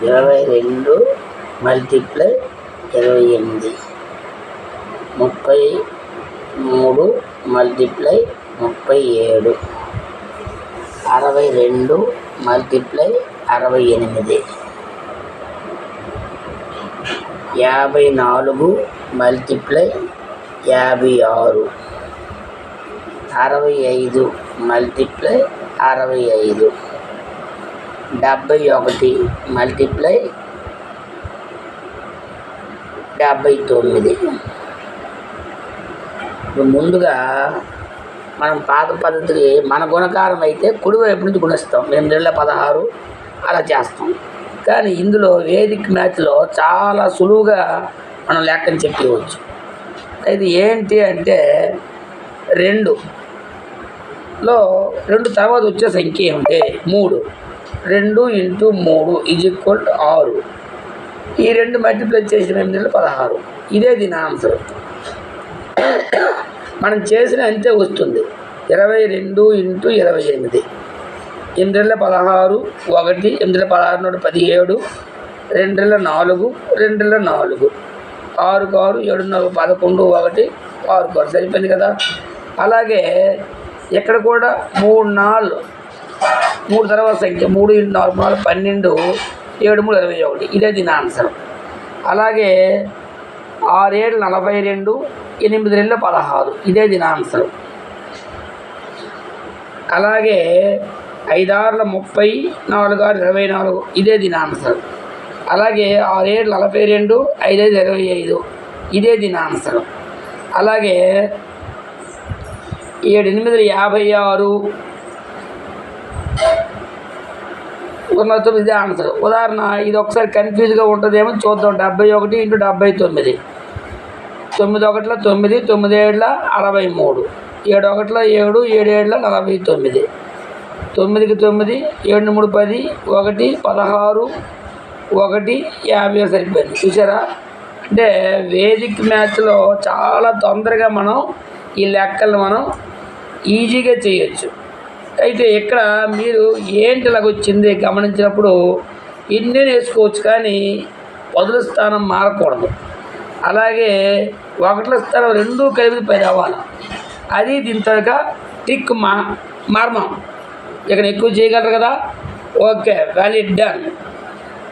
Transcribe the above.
22 multiply 28, 33 multiply 37, 62 multiply 68, 54 multiply 56, 65 multiply 65, 71 multiply 79. ఇప్పుడు ముందుగా మనం పాత పద్ధతికి మన గుణకారం అయితే కుడివైపు నుంచి గుణిస్తాం, 816 అలా చేస్తాం. కానీ ఇందులో వేదిక్ మ్యాథ్లో చాలా సులువుగా మనం లెక్కని చెప్పవచ్చు. అయితే ఏంటి అంటే 2 తర్వాత వచ్చే సంఖ్య ఏమిటి? 3. 2 × 3 = 6. ఈ 2 మల్టిప్లై చేసిన 816. ఇదే దీని ఆన్సర్. మనం చేసిన అంతే వస్తుంది. 22 × 28, 8 × 16, 1, 8 × 16 = 17, 2 × 4, 2 × 4, 6 × 6, 7 × 4, 11, 1, 6 × 6 సరిపోయింది కదా. అలాగే ఇక్కడ కూడా 3 తర్వాత సంఖ్య 3 × 4 = 12, 7 × 3 = 21. ఇదే దీని ఆన్సర్. అలాగే 6 × 7 = 42, 8 × 2 = 16. ఇదే దీని ఆన్సర్. అలాగే 5 × 6 = 30, 4 × 6 = 24. ఇదే దీని ఆన్సర్. అలాగే 6 × 7 = 42, 5 × 5 = 25. ఇదే దీని ఆన్సర్. అలాగే 7 × 8 = 56, 9 ఇదే ఆన్సర్. ఉదాహరణ ఇది ఒకసారి కన్ఫ్యూజ్గా ఉంటుందేమో చూద్దాం. 71 × 79, 9 1 9, 9 7 63, 7 1 7, 7 7 49, 9 9, 7 3 10, 1 16, 1 50 సరిపోయింది. చూసారా? అంటే వేదిక్ మ్యాథ్లో చాలా తొందరగా మనం ఈ లెక్కలు మనం ఈజీగా చేయొచ్చు. అయితే ఇక్కడ మీరు ఏంటి ఇలాగొచ్చింది గమనించినప్పుడు ఇన్నే వేసుకోవచ్చు, కానీ మొదటి స్థానం మారకూడదు. అలాగే 1ల స్థానం 2 కలిపి 10 అవ్వాలి. అది దీని తరగా ట్రిక్ మర్మం. ఇక్కడ ఎక్కువ చేయగలరు కదా. Okay, valid done.